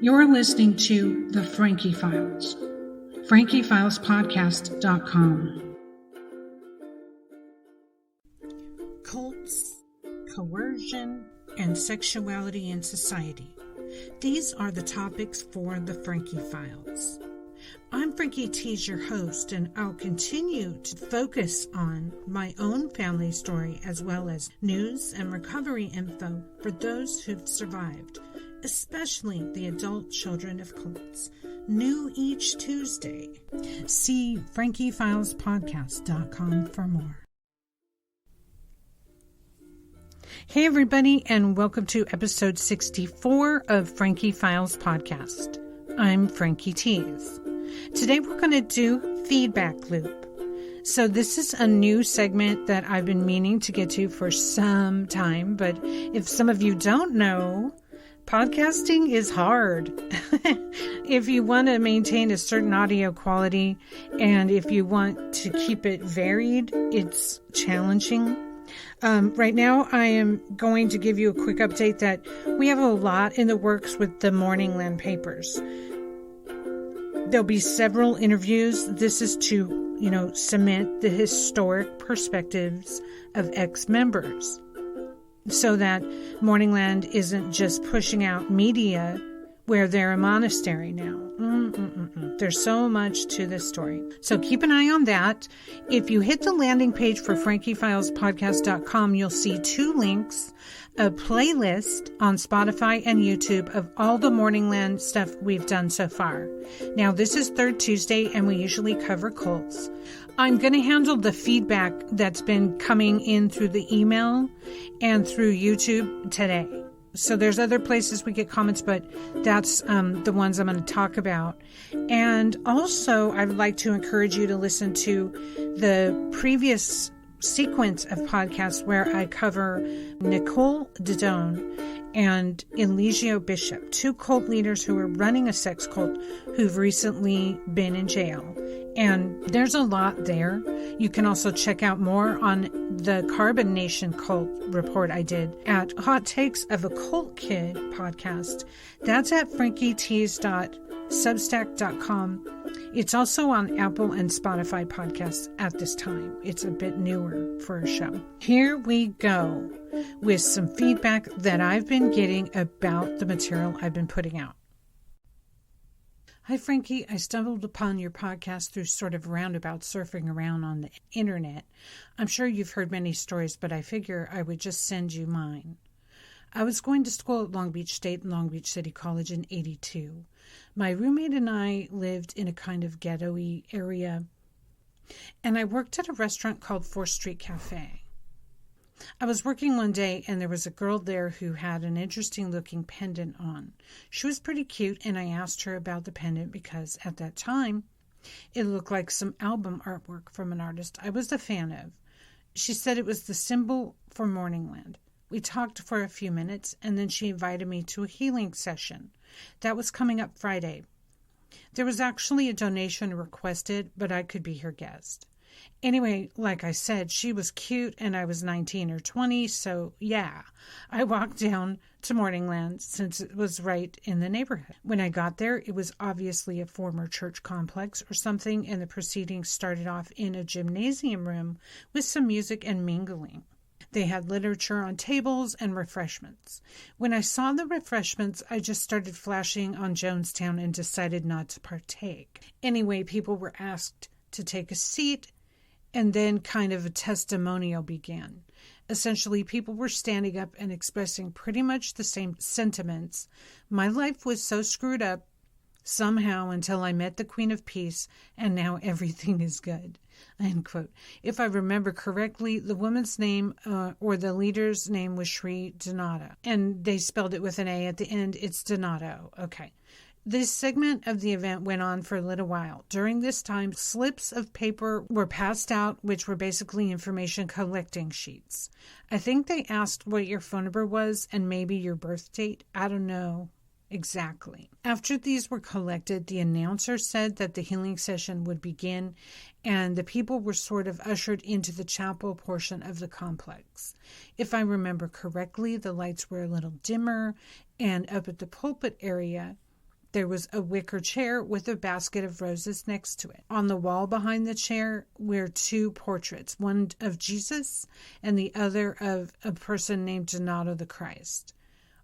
You're listening to The Frankie Files, FrankieFilesPodcast.com. Cults, coercion, and sexuality in society. These are the topics for The Frankie Files. I'm Frankie T, your host, and I'll continue to focus on my own family story as well as news and recovery info for those who've survived, especially the adult children of cults. New each Tuesday. See FrankieFilesPodcast.com for more. Hey everybody, and welcome to episode 64 of Frankie Files Podcast. I'm Frankie Tees. Today we're going to do Feedback Loop. So this is a new segment that I've been meaning to get to for some time, but if some of you don't know, podcasting is hard. If you want to maintain a certain audio quality and if you want to keep it varied, it's challenging. Right now, I am going to give you a quick update that we have a lot in the works with the Morningland papers. There'll be several interviews. This is to, cement the historic perspectives of ex-members so that Morningland isn't just pushing out media where they're a monastery now. There's so much to this story. So keep an eye on that. If you hit the landing page for FrankieFilesPodcast.com, you'll see two links, a playlist on Spotify and YouTube of all the Morningland stuff we've done so far. Now, this is third Tuesday, and we usually cover cults. I'm going to handle the feedback that's been coming in through the email and through YouTube today. So there's other places we get comments, but that's the ones I'm going to talk about. And also, I would like to encourage you to listen to the previous sequence of podcasts where I cover Nicole Didone and Eligio Bishop, two cult leaders who are running a sex cult who've recently been in jail. And there's a lot there. You can also check out more on the Carbon Nation cult report I did at Hot Takes of a Cult Kid podcast. That's at frankietees.substack.com. It's also on Apple and Spotify podcasts at this time. It's a bit newer for a show. Here we go with some feedback that I've been getting about the material I've been putting out. Hi, Frankie. I stumbled upon your podcast through sort of roundabout surfing around on the internet. I'm sure you've heard many stories, but I figure I would just send you mine. I was going to school at Long Beach State and Long Beach City College in '82. My roommate and I lived in a kind of ghetto-y area, and I worked at a restaurant called 4th Street Cafe. I was working one day, and there was a girl there who had an interesting-looking pendant on. She was pretty cute, and I asked her about the pendant because, at that time, it looked like some album artwork from an artist I was a fan of. She said it was the symbol for Morningland. We talked for a few minutes, and then she invited me to a healing session. That was coming up Friday. There was actually a donation requested, but I could be her guest. Anyway, like I said, she was cute and I was 19 or 20, so yeah, I walked down to Morningland since it was right in the neighborhood. When I got there, it was obviously a former church complex or something, and the proceedings started off in a gymnasium room with some music and mingling. They had literature on tables and refreshments. When I saw the refreshments, I just started flashing on Jonestown and decided not to partake. Anyway, people were asked to take a seat, and then kind of a testimonial began. Essentially, people were standing up and expressing pretty much the same sentiments. My life was so screwed up somehow until I met the Queen of Peace, and now everything is good. End quote. If I remember correctly, the woman's name or the leader's name was Sri Donato, and they spelled it with an A at the end. It's Donato. Okay. This segment of the event went on for a little while. During this time, slips of paper were passed out, which were basically information collecting sheets. I think they asked what your phone number was and maybe your birth date. I don't know exactly. After these were collected, the announcer said that the healing session would begin, and the people were sort of ushered into the chapel portion of the complex. If I remember correctly, the lights were a little dimmer, and up at the pulpit area, There was a wicker chair with a basket of roses next to it. On the wall behind the chair were 2 portraits, one of Jesus and the other of a person named Donato the Christ.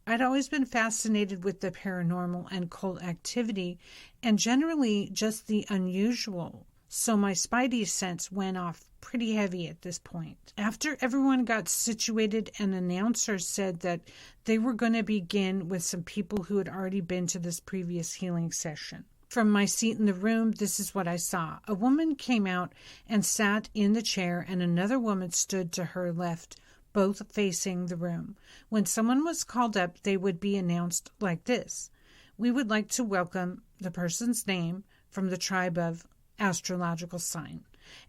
I'd always been fascinated with the paranormal and cult activity, and generally just the unusual, so my spidey sense went off pretty heavy at this point. After everyone got situated, an announcer said that they were going to begin with some people who had already been to this previous healing session. From my seat in the room, this is what I saw. A woman came out and sat in the chair, and another woman stood to her left, both facing the room. When someone was called up, they would be announced like this: "We would like to welcome the person's name from the tribe of astrological sign."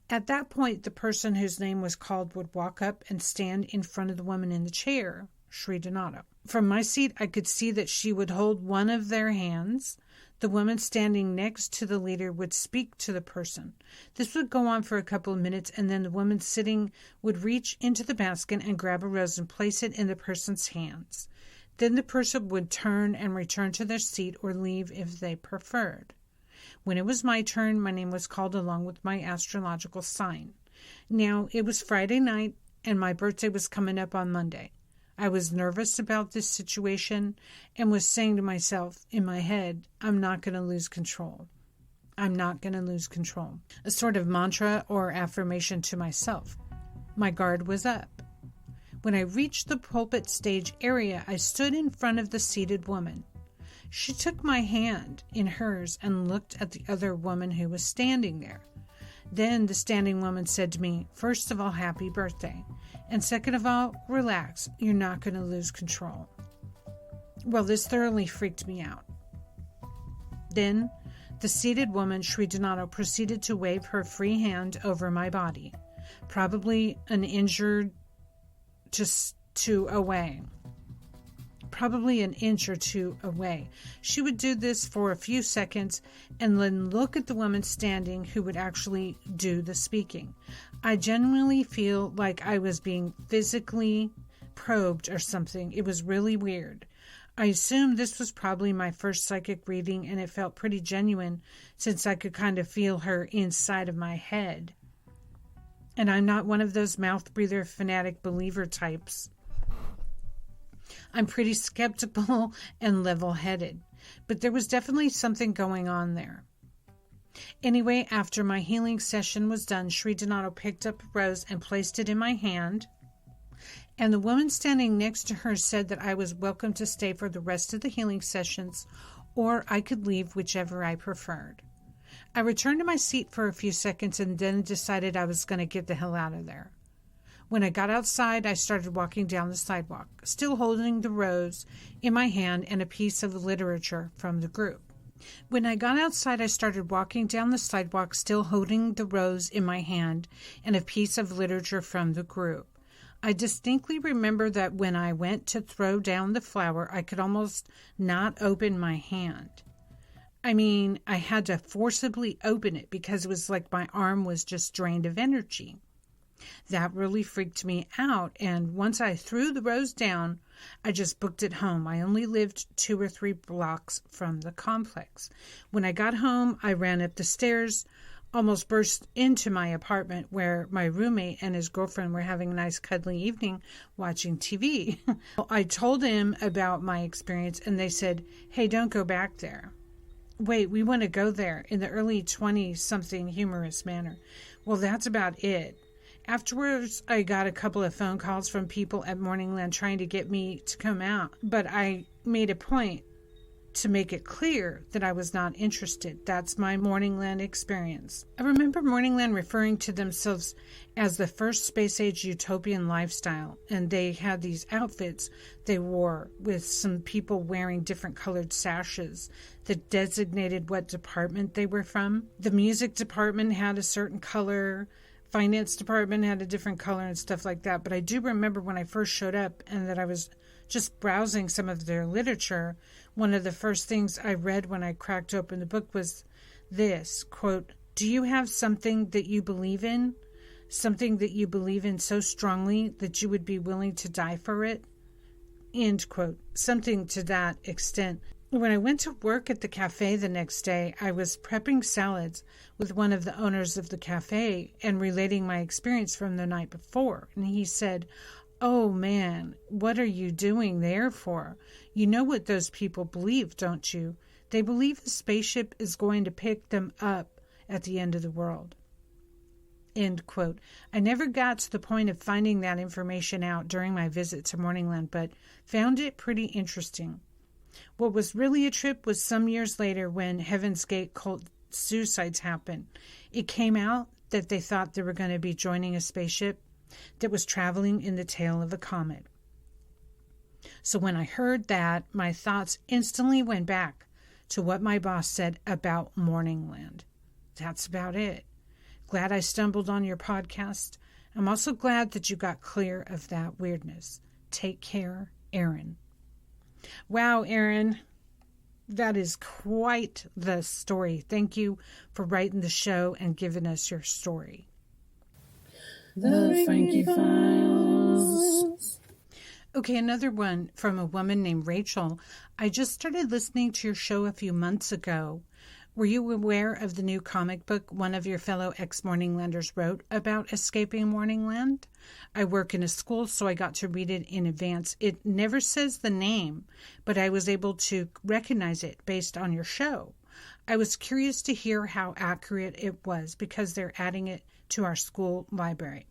At that point, the person whose name was called would walk up and stand in front of the woman in the chair, Sri Donato. From my seat, I could see that she would hold one of their hands. The woman standing next to the leader would speak to the person. This would go on for a couple of minutes, and then the woman sitting would reach into the basket and grab a rose and place it in the person's hands. Then the person would turn and return to their seat or leave if they preferred. When it was my turn, my name was called along with my astrological sign. Now, it was Friday night, and my birthday was coming up on Monday. I was nervous about this situation and was saying to myself in my head, I'm not going to lose control. I'm not going to lose control. A sort of mantra or affirmation to myself. My guard was up. When I reached the pulpit stage area, I stood in front of the seated woman. She took my hand in hers and looked at the other woman who was standing there. Then the standing woman said to me, "First of all, happy birthday. And second of all, relax. You're not going to lose control." Well, this thoroughly freaked me out. Then the seated woman, Sri Donato, proceeded to wave her free hand over my body, probably an inch or two away. She would do this for a few seconds and then look at the woman standing who would actually do the speaking. I genuinely feel like I was being physically probed or something. It was really weird. I assume this was probably my first psychic reading, and it felt pretty genuine since I could kind of feel her inside of my head. And I'm not one of those mouth breather fanatic believer types. I'm pretty skeptical and level-headed, but there was definitely something going on there. Anyway, after my healing session was done, Sri Donato picked up a rose and placed it in my hand, and the woman standing next to her said that I was welcome to stay for the rest of the healing sessions, or I could leave, whichever I preferred. I returned to my seat for a few seconds and then decided I was going to get the hell out of there. When I got outside, I started walking down the sidewalk, still holding the rose in my hand and a piece of literature from the group. When I got outside, I started walking down the sidewalk, still holding the rose in my hand and a piece of literature from the group. I distinctly remember that when I went to throw down the flower, I could almost not open my hand. I mean, I had to forcibly open it because it was like my arm was just drained of energy. That really freaked me out, and once I threw the rose down, I just booked it home. I only lived 2 or 3 blocks from the complex. When I got home, I ran up the stairs, almost burst into my apartment where my roommate and his girlfriend were having a nice cuddly evening watching TV. I told him about my experience, and they said, "Hey, don't go back there." "Wait, we want to go there," in the early 20-something humorous manner. Well, that's about it. Afterwards, I got a couple of phone calls from people at Morningland trying to get me to come out, but I made a point to make it clear that I was not interested. That's my Morningland experience. I remember Morningland referring to themselves as the first space-age utopian lifestyle, and they had these outfits they wore with some people wearing different colored sashes that designated what department they were from. The music department had a certain color, finance department had a different color and stuff like that. But I do remember when I first showed up and that I was just browsing some of their literature, one of the first things I read when I cracked open the book was this, quote, "Do you have something that you believe in? Something that you believe in so strongly that you would be willing to die for it?" End quote. Something to that extent. When I went to work at the cafe the next day, I was prepping salads with one of the owners of the cafe and relating my experience from the night before. And he said, "Oh man, what are you doing there for? You know what those people believe, don't you? They believe a spaceship is going to pick them up at the end of the world." End quote. I never got to the point of finding that information out during my visit to Morningland, but found it pretty interesting. What was really a trip was some years later when Heaven's Gate cult suicides happened. It came out that they thought they were going to be joining a spaceship that was traveling in the tail of a comet. So when I heard that, my thoughts instantly went back to what my boss said about Morningland. That's about it. Glad I stumbled on your podcast. I'm also glad that you got clear of that weirdness. Take care, Aaron. Wow, Aaron, that is quite the story. Thank you for writing the show and giving us your story. The Frankie Files. Okay, another one from a woman named Rachel. I just started listening to your show a few months ago. Were you aware of the new comic book one of your fellow ex-Morninglanders wrote about escaping Morningland? I work in a school, so I got to read it in advance. It never says the name, but I was able to recognize it based on your show. I was curious to hear how accurate it was because they're adding it to our school library.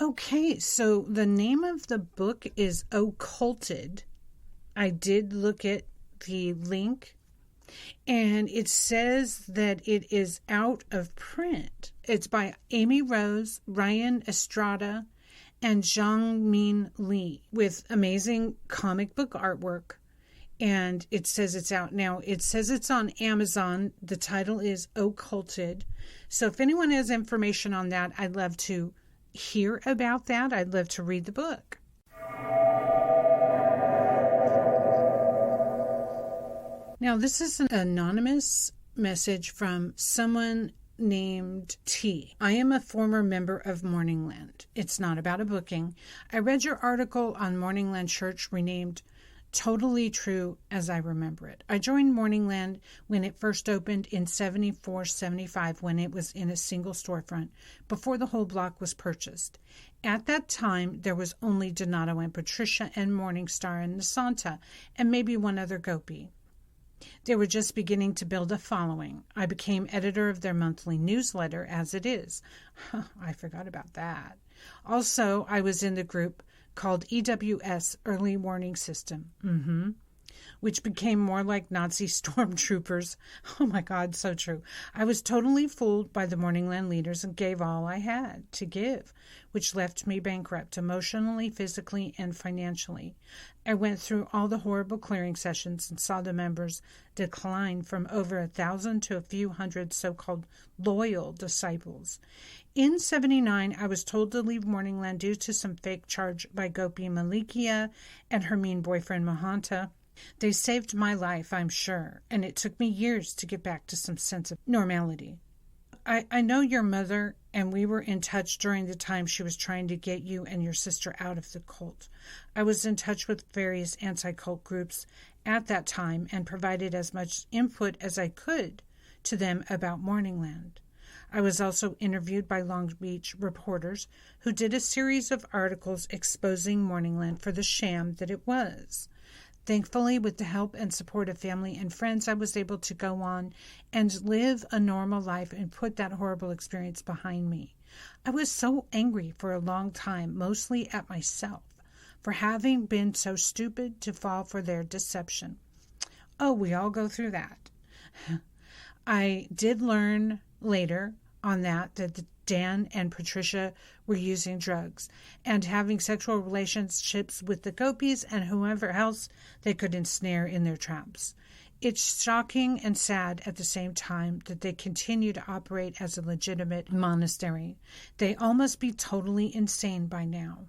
Okay, so the name of the book is Occulted. I did look at the link, and it says that it is out of print. It's by Amy Rose, Ryan Estrada, and Zhangmin Li with amazing comic book artwork. And it says it's out now. It says it's on Amazon. The title is Occulted. So if anyone has information on that, I'd love to hear about that. I'd love to read the book. Now, this is an anonymous message from someone named T. I am a former member of Morningland. It's not about a booking. I read your article on Morningland Church renamed Totally True as I remember it. I joined Morningland when it first opened in 74-75 when it was in a single storefront before the whole block was purchased. At that time, there was only Donato and Patricia and Morningstar and Nasanta and maybe one other Gopi. They were just beginning to build a following. I became editor of their monthly newsletter as it is. I forgot about that. Also, I was in the group called EWS, Early Warning System, which became more like Nazi stormtroopers. Oh my God, so true. I was totally fooled by the Morningland leaders and gave all I had to give, which left me bankrupt emotionally, physically, and financially. I went through all the horrible clearing sessions and saw the members decline from over 1,000 to a few hundred so-called loyal disciples. In 79, I was told to leave Morningland due to some fake charge by Gopi Malikia and her mean boyfriend Mahanta. They saved my life, I'm sure, and it took me years to get back to some sense of normality. I know your mother, and we were in touch during the time she was trying to get you and your sister out of the cult. I was in touch with various anti-cult groups at that time and provided as much input as I could to them about Morningland. I was also interviewed by Long Beach reporters who did a series of articles exposing Morningland for the sham that it was. Thankfully, with the help and support of family and friends, I was able to go on and live a normal life and put that horrible experience behind me. I was so angry for a long time, mostly at myself, for having been so stupid to fall for their deception. Oh, we all go through that. I did learn later on that Dan and Patricia were using drugs and having sexual relationships with the Gopis and whoever else they could ensnare in their traps. It's shocking and sad at the same time that they continue to operate as a legitimate monastery. They all must be totally insane by now.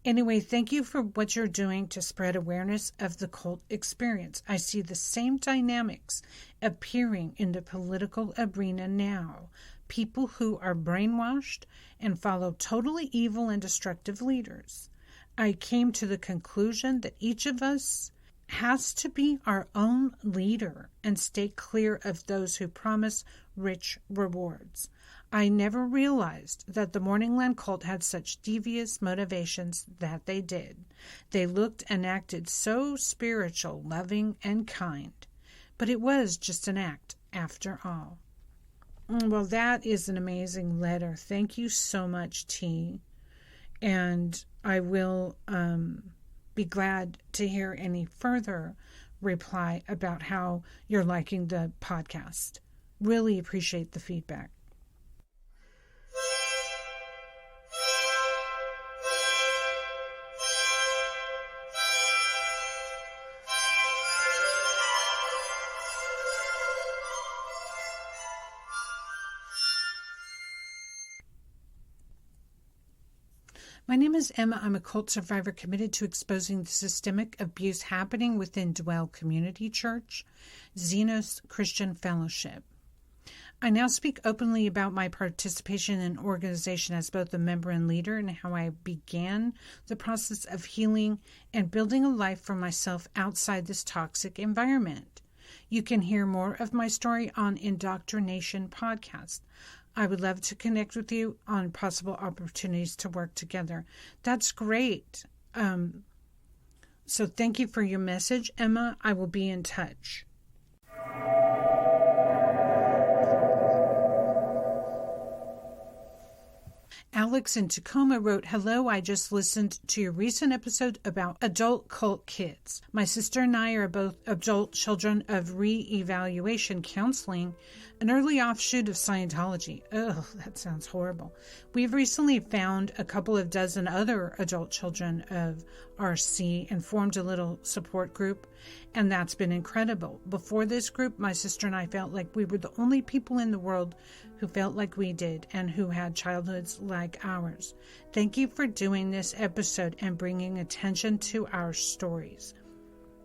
Anyway, thank you for what you're doing to spread awareness of the cult experience. I see the same dynamics appearing in the political arena now. People who are brainwashed and follow totally evil and destructive leaders. I came to the conclusion that each of us has to be our own leader and stay clear of those who promise rich rewards. I never realized that the Morningland cult had such devious motivations that they did. They looked and acted so spiritual, loving, and kind. But it was just an act, after all. Well, that is an amazing letter. Thank you so much, T. And I will be glad to hear any further reply about how you're liking the podcast. Really appreciate the feedback. My name is Emma. I'm a cult survivor committed to exposing the systemic abuse happening within Dwell Community Church, Xenos Christian Fellowship. I now speak openly about my participation in organization as both a member and leader and how I began the process of healing and building a life for myself outside this toxic environment. You can hear more of my story on Indoctrination Podcast. I would love to connect with you on possible opportunities to work together. That's great. So thank you for your message, Emma. I will be in touch. Alex in Tacoma wrote, "Hello, I just listened to your recent episode about adult cult kids. My sister and I are both adult children of re-evaluation counseling, an early offshoot of Scientology." Ugh, that sounds horrible. We've recently found a couple of dozen other adult children of RC and formed a little support group, and that's been incredible. Before this group, my sister and I felt like we were the only people in the world who felt like we did and who had childhoods like ours. Thank you for doing this episode and bringing attention to our stories,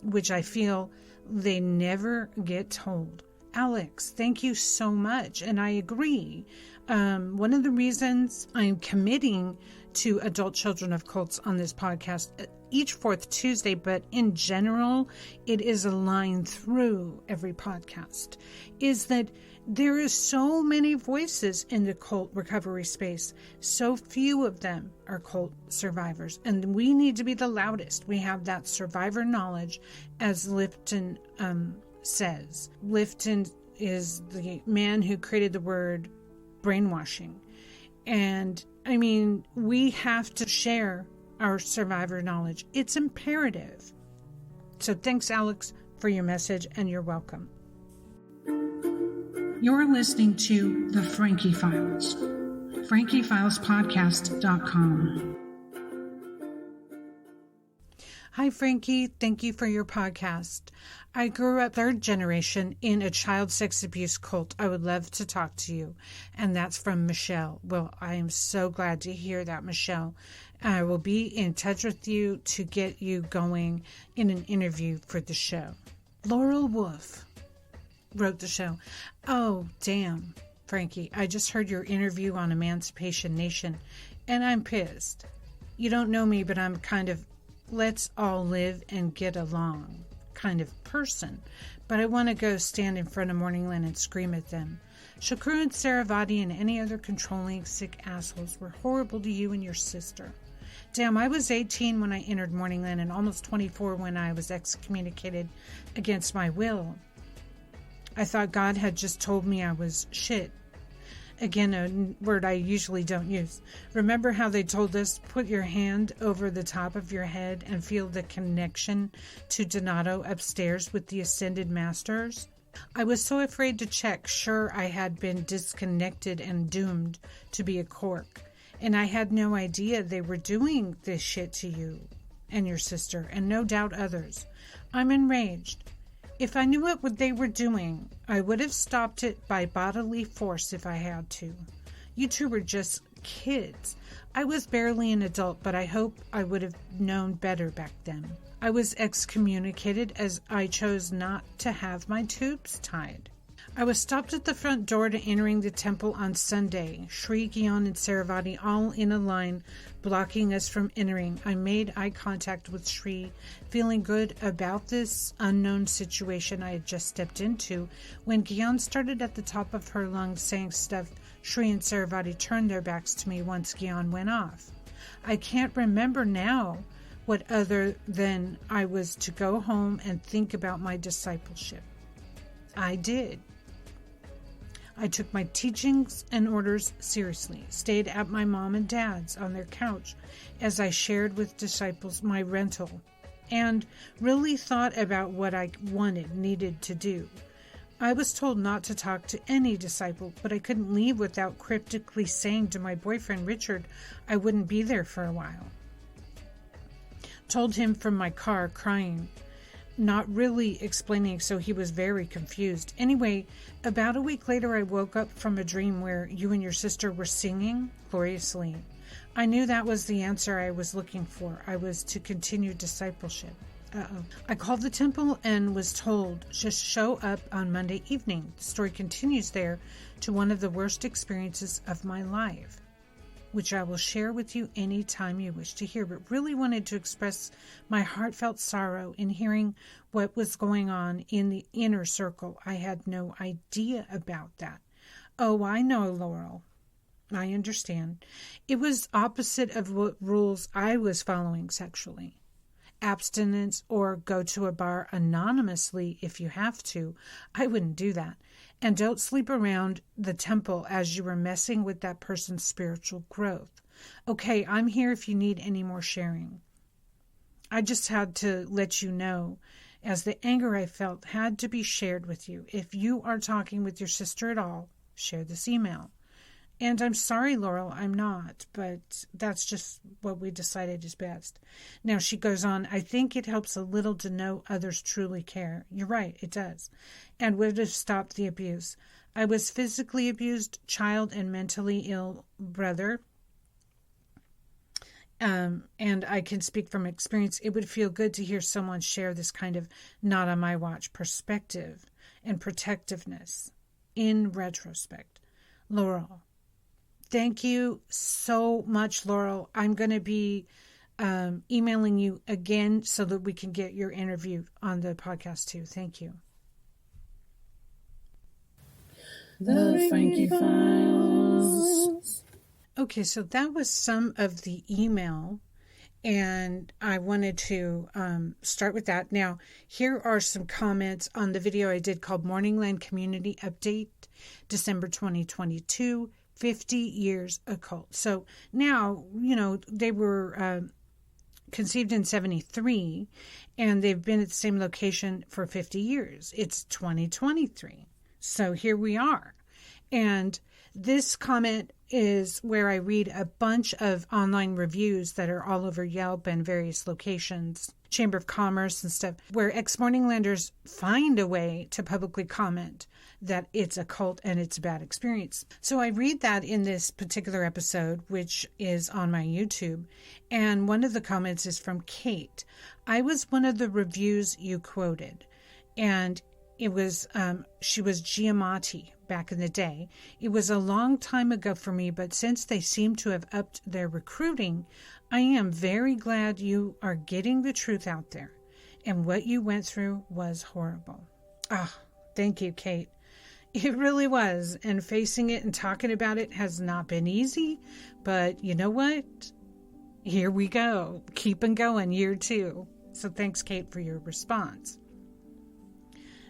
which I feel they never get told. Alex, thank you so much. And I agree. One of the reasons I'm committing to adult children of cults on this podcast each fourth Tuesday, but in general, it is a line through every podcast, is that there is so many voices in the cult recovery space. So few of them are cult survivors, and we need to be the loudest. We have that survivor knowledge, as Lifton says. Lifton is the man who created the word brainwashing. And I mean, we have to share our survivor knowledge. It's imperative. So thanks, Alex, for your message, and you're welcome. You're listening to The Frankie Files, frankiefilespodcast.com. Hi, Frankie. Thank you for your podcast. I grew up third generation in a child sex abuse cult. I would love to talk to you. And that's from Michelle. Well, I am so glad to hear that, Michelle. I will be in touch with you to get you going in an interview for the show. Laurel Wolf wrote the show. Oh, damn, Frankie. I just heard your interview on Emancipation Nation, and I'm pissed. You don't know me, but I'm kind of let's all live and get along kind of person. But I want to go stand in front of Morningland and scream at them. Shakur and Saravati and any other controlling, sick assholes were horrible to you and your sister. Damn, I was 18 when I entered Morningland and almost 24 when I was excommunicated against my will. I thought God had just told me I was shit. Again, a word I usually don't use. Remember how they told us, put your hand over the top of your head and feel the connection to Donato upstairs with the Ascended Masters? I was so afraid to check. Sure, I had been disconnected and doomed to be a cork. And I had no idea they were doing this shit to you and your sister, and no doubt others. I'm enraged. If I knew what they were doing, I would have stopped it by bodily force if I had to. You two were just kids. I was barely an adult, but I hope I would have known better back then. I was excommunicated as I chose not to have my tubes tied. I was stopped at the front door to entering the temple on Sunday. Shri, Gyan, and Saravati all in a line, blocking us from entering. I made eye contact with Shri, feeling good about this unknown situation I had just stepped into. When Gyan started at the top of her lungs saying stuff, Shri and Saravati turned their backs to me once Gyan went off. I can't remember now what other than I was to go home and think about my discipleship. I did. I took my teachings and orders seriously, stayed at my mom and dad's on their couch as I shared with disciples my rental, and really thought about what I needed to do. I was told not to talk to any disciple, but I couldn't leave without cryptically saying to my boyfriend Richard I wouldn't be there for a while. Told him from my car, crying, not really explaining, so he was very confused. Anyway, about a week later, I woke up from a dream where you and your sister were singing gloriously. I knew that was the answer I was looking for. I was to continue discipleship. I called the temple and was told, just show up on Monday evening. The story continues there to one of the worst experiences of my life, which I will share with you any time you wish to hear, but really wanted to express my heartfelt sorrow in hearing what was going on in the inner circle. I had no idea about that. Oh, I know, Laurel. I understand. It was opposite of what rules I was following sexually. Abstinence or go to a bar anonymously if you have to. I wouldn't do that. And don't sleep around the temple as you were messing with that person's spiritual growth. Okay, I'm here if you need any more sharing. I just had to let you know, as the anger I felt had to be shared with you. If you are talking with your sister at all, share this email. And I'm sorry, Laurel, I'm not, but that's just what we decided is best. Now she goes on, I think it helps a little to know others truly care. You're right, it does. And would have stopped the abuse. I was physically abused, child and mentally ill brother. And I can speak from experience. It would feel good to hear someone share this kind of not on my watch perspective and protectiveness in retrospect. Laurel. Thank you so much, Laurel. I'm going to be emailing you again so that we can get your interview on the podcast too. Thank you. The Frankie Files. Okay, so that was some of the email, and I wanted to start with that. Now, here are some comments on the video I did called Morningland Community Update, December 2022. 50 years occult. So now, they were conceived in 73, and they've been at the same location for 50 years. It's 2023. So here we are. And this comment is where I read a bunch of online reviews that are all over Yelp and various locations, Chamber of Commerce and stuff, where ex-Morninglanders find a way to publicly comment that it's a cult and it's a bad experience. So I read that in this particular episode, which is on my YouTube, and one of the comments is from Kate. I was one of the reviews you quoted, and it was, she was Giamatti back in the day. It was a long time ago for me, but since they seem to have upped their recruiting, I am very glad you are getting the truth out there. And what you went through was horrible. Thank you, Kate. It really was. And facing it and talking about it has not been easy, but you know what? Here we go. Keeping going, year 2. So thanks, Kate, for your response.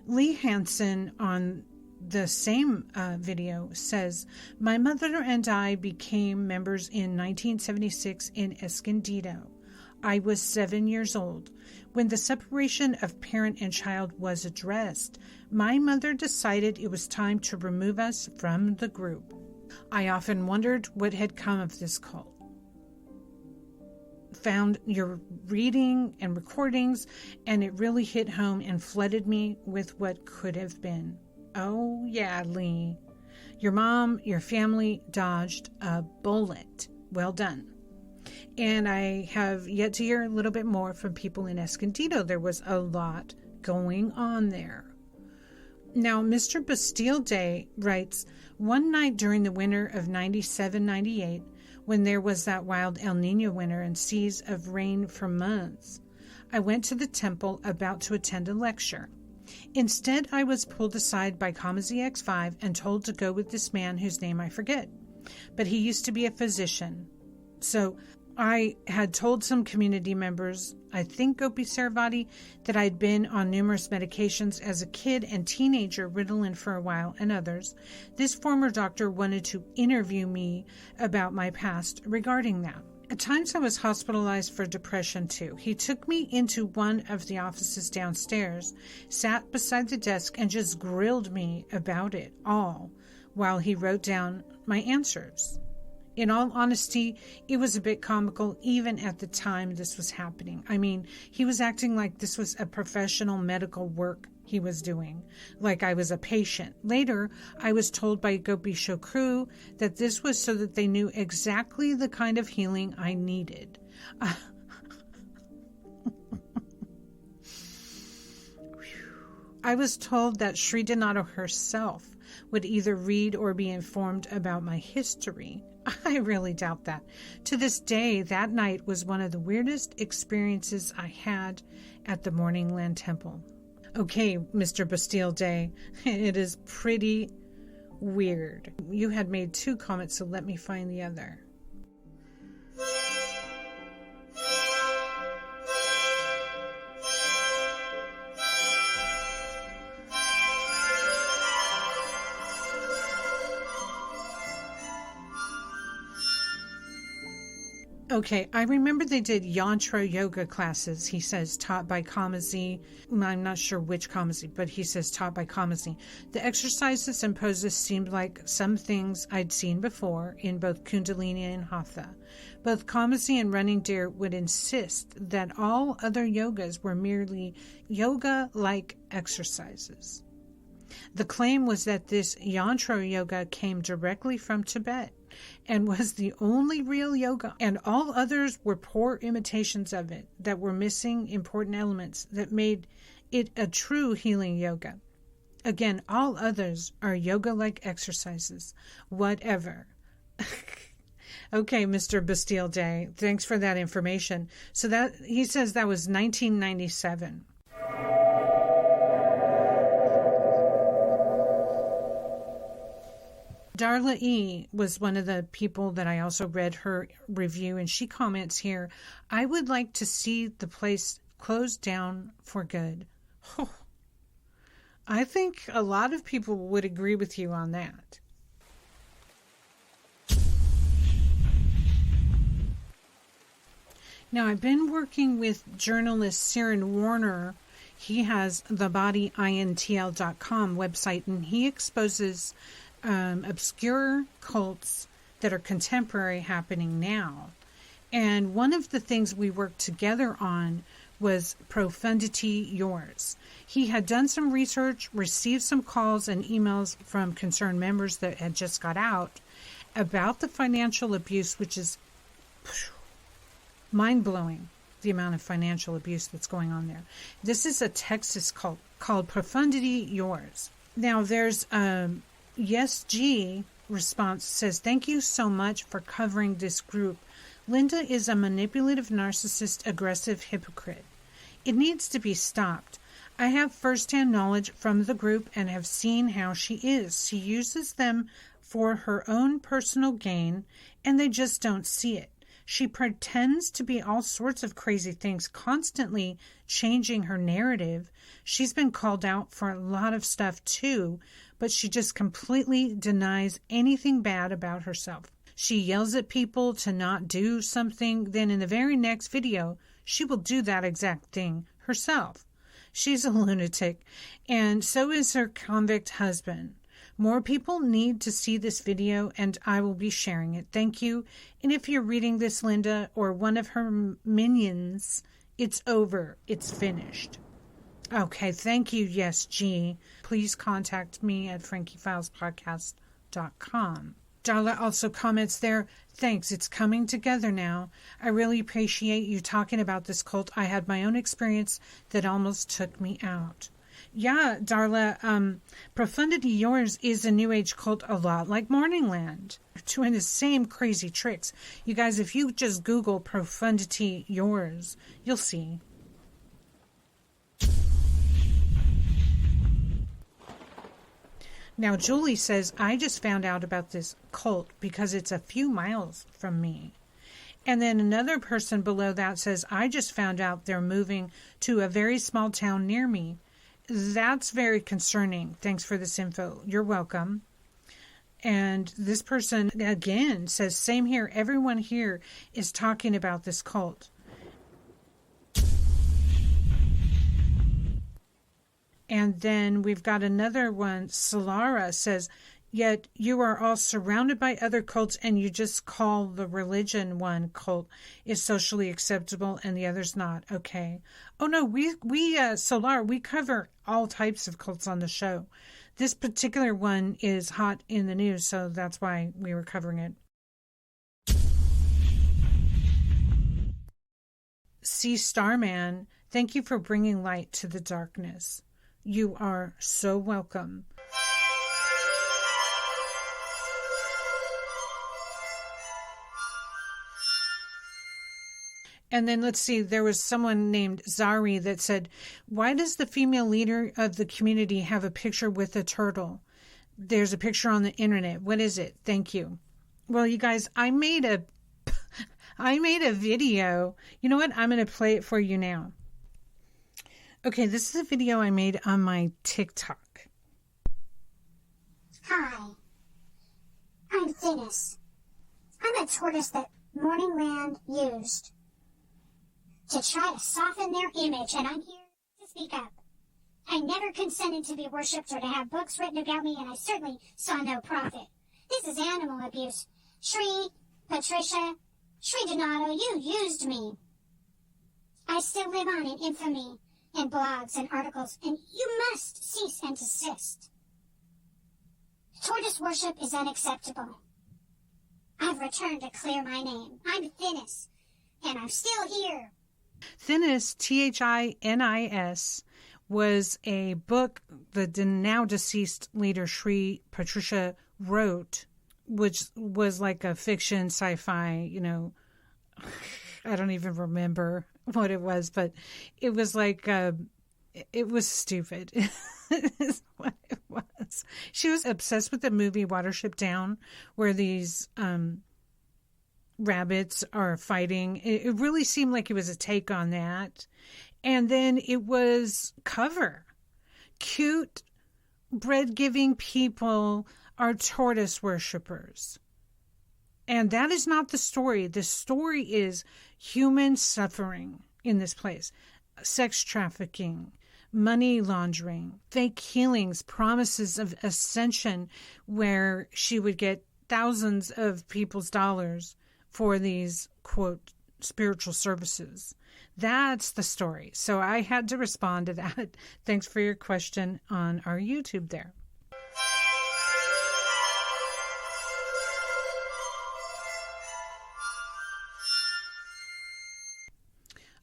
Lee Hansen on the same video says, my mother and I became members in 1976 in Escondido. I was 7 years old. When the separation of parent and child was addressed, my mother decided it was time to remove us from the group. I often wondered what had come of this cult. Found your reading and recordings, and it really hit home and flooded me with what could have been. Oh, yeah, Lee. Your mom, your family dodged a bullet. Well done. And I have yet to hear a little bit more from people in Escondido. There was a lot going on there. Now, Mr. Bastille Day writes, one night during the winter of 97-98, when there was that wild El Nino winter and seas of rain for months, I went to the temple about to attend a lecture. Instead, I was pulled aside by Kamazi X5 and told to go with this man whose name I forget. But he used to be a physician. So I had told some community members, I think Gopi Saravati, that I'd been on numerous medications as a kid and teenager, Ritalin for a while, and others. This former doctor wanted to interview me about my past regarding that. At times I was hospitalized for depression too. He took me into one of the offices downstairs, sat beside the desk, and just grilled me about it all while he wrote down my answers. In all honesty, it was a bit comical even at the time this was happening. I mean, he was acting like this was a professional medical work he was doing, like I was a patient. Later, I was told by Gopi Show crew that this was so that they knew exactly the kind of healing I needed. I was told that Sri Donato herself would either read or be informed about my history. I really doubt that. To this day, that night was one of the weirdest experiences I had at the Morningland Temple. Okay, Mr. Bastille Day, it is pretty weird. You had made 2 comments, so let me find the other. Okay, I remember they did yantra yoga classes, he says, taught by Kamazi. I'm not sure which Kamazi, but he says taught by Kamazi. The exercises and poses seemed like some things I'd seen before in both Kundalini and Hatha. Both Kamazi and Running Deer would insist that all other yogas were merely yoga-like exercises. The claim was that this yantra yoga came directly from Tibet and was the only real yoga, and all others were poor imitations of it that were missing important elements that made it a true healing yoga. Again, all others are yoga-like exercises. Whatever. Okay, Mr. Bastille Day, thanks for that information. So that he says that was 1997. Darla E. was one of the people that I also read her review, and she comments here, I would like to see the place closed down for good. Oh, I think a lot of people would agree with you on that. Now, I've been working with journalist Saren Warner. He has thebodyintl.com website, and he exposes obscure cults that are contemporary happening now. And one of the things we worked together on was Profundity Yours. He had done some research, received some calls and emails from concerned members that had just got out about the financial abuse, which is mind-blowing, the amount of financial abuse that's going on there. This is a Texas cult called Profundity Yours. Now, there's Yes G response says, thank you so much for covering this group. Linda is a manipulative, narcissist, aggressive hypocrite. It needs to be stopped. I have first-hand knowledge from the group and have seen how she is. She uses them for her own personal gain, and they just don't see it. She pretends to be all sorts of crazy things, constantly changing her narrative. She's been called out for a lot of stuff too, but she just completely denies anything bad about herself. She yells at people to not do something, then in the very next video, she will do that exact thing herself. She's a lunatic, and so is her convict husband. More people need to see this video, and I will be sharing it. Thank you. And if you're reading this, Linda, or one of her minions, it's over. It's finished. Okay, thank you, Yes G. Please contact me at frankiefilespodcast.com. Darla also comments there, thanks, it's coming together now. I really appreciate you talking about this cult. I had my own experience that almost took me out. Yeah, Darla, Profundity Yours is a New Age cult a lot like Morningland. They're doing the same crazy tricks. You guys, if you just Google Profundity Yours, you'll see. Now, Julie says, I just found out about this cult because it's a few miles from me. And then another person below that says, I just found out they're moving to a very small town near me. That's very concerning. Thanks for this info. You're welcome. And this person, again, says, same here. Everyone here is talking about this cult. And then we've got another one. Solara says, yet you are all surrounded by other cults and you just call the religion one cult is socially acceptable and the other's not. Okay. Oh no, Solar, we cover all types of cults on the show. This particular one is hot in the news, so that's why we were covering it. C Starman, thank you for bringing light to the darkness. You are so welcome. And then let's see, there was someone named Zari that said, why does the female leader of the community have a picture with a turtle? There's a picture on the internet. What is it? Thank you. Well, you guys, I made a video. You know what? I'm going to play it for you now. Okay, this is a video I made on my TikTok. Hi, I'm Thinis. I'm a tortoise that Morningland used to try to soften their image, and I'm here to speak up. I never consented to be worshipped or to have books written about me, and I certainly saw no profit. This is animal abuse. Shri, Patricia, Shri Donato, you used me. I still live on in infamy and blogs and articles, and you must cease and desist. Tortoise worship is unacceptable. I've returned to clear my name. I'm Thinis, and I'm still here. Thinis, Thinis, was a book the now deceased leader Shri Patricia wrote, which was like a fiction sci-fi, I don't even remember what it was, but it was like, it was stupid is what it was. She was obsessed with the movie Watership Down, where these rabbits are fighting. It really seemed like it was a take on that. And then it was cover. Cute, bread-giving people are tortoise worshippers. And that is not the story. The story is human suffering in this place. Sex trafficking, money laundering, fake healings, promises of ascension where she would get thousands of people's dollars for these, quote, spiritual services. That's the story. So I had to respond to that. Thanks for your question on our YouTube there.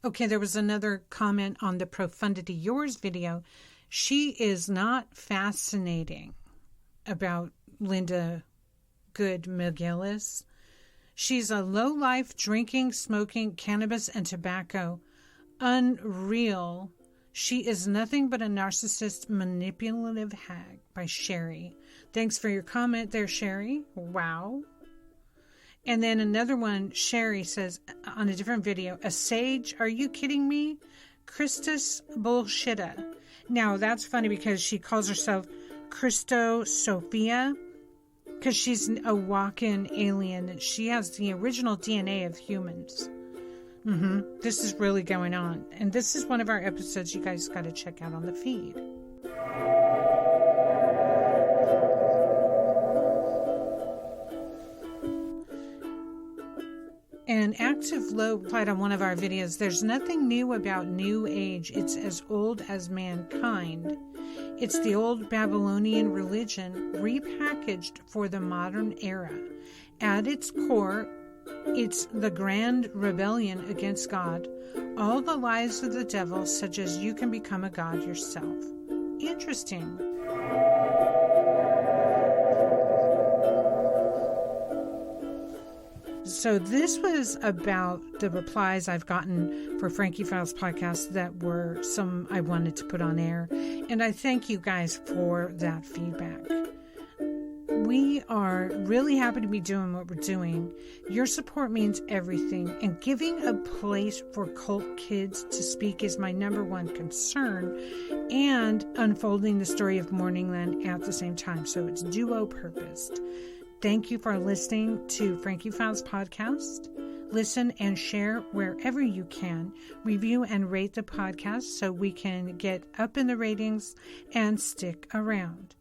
Okay, there was another comment on the Profundity Yours video. She is not fascinating about Linda Good McGillis. She's a low-life, drinking, smoking, cannabis, and tobacco. Unreal. She is nothing but a narcissist, manipulative hag by Sherry. Thanks for your comment there, Sherry. Wow. And then another one, Sherry says on a different video, a sage? Are you kidding me? Christus bullshitta. Now, that's funny because she calls herself Christo Sophia, because she's a walk-in alien. She has the original DNA of humans. This is really going on. And this is one of our episodes you guys got to check out on the feed. An active low replied on one of our videos, there's nothing new about New Age. It's as old as mankind. It's the old Babylonian religion repackaged for the modern era. At its core, it's the grand rebellion against God. All the lies of the devil, such as you can become a god yourself. interesting. So this was about the replies I've gotten for Frankie Files podcast that were some I wanted to put on air. And I thank you guys for that feedback. We are really happy to be doing what we're doing. Your support means everything, and giving a place for cult kids to speak is my number one concern, and unfolding the story of Morningland at the same time. So it's duo-purposed. Thank you for listening to Frankie Files podcast. Listen and share wherever you can. Review and rate the podcast so we can get up in the ratings and stick around.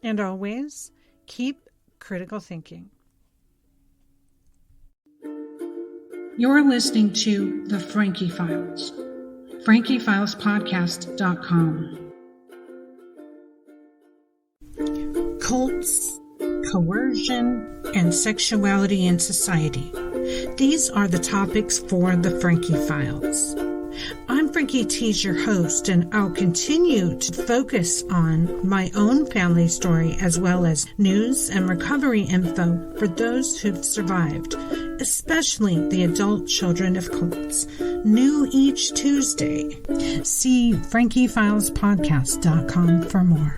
And always, keep critical thinking. You're listening to The Frankie Files. FrankieFilesPodcast.com. Cults, coercion, and sexuality in society. These are the topics for The Frankie Files. I'm Frankie T's your host, and I'll continue to focus on my own family story as well as news and recovery info for those who've survived, especially the adult children of cults. New each Tuesday. See FrankieFilesPodcast.com for more.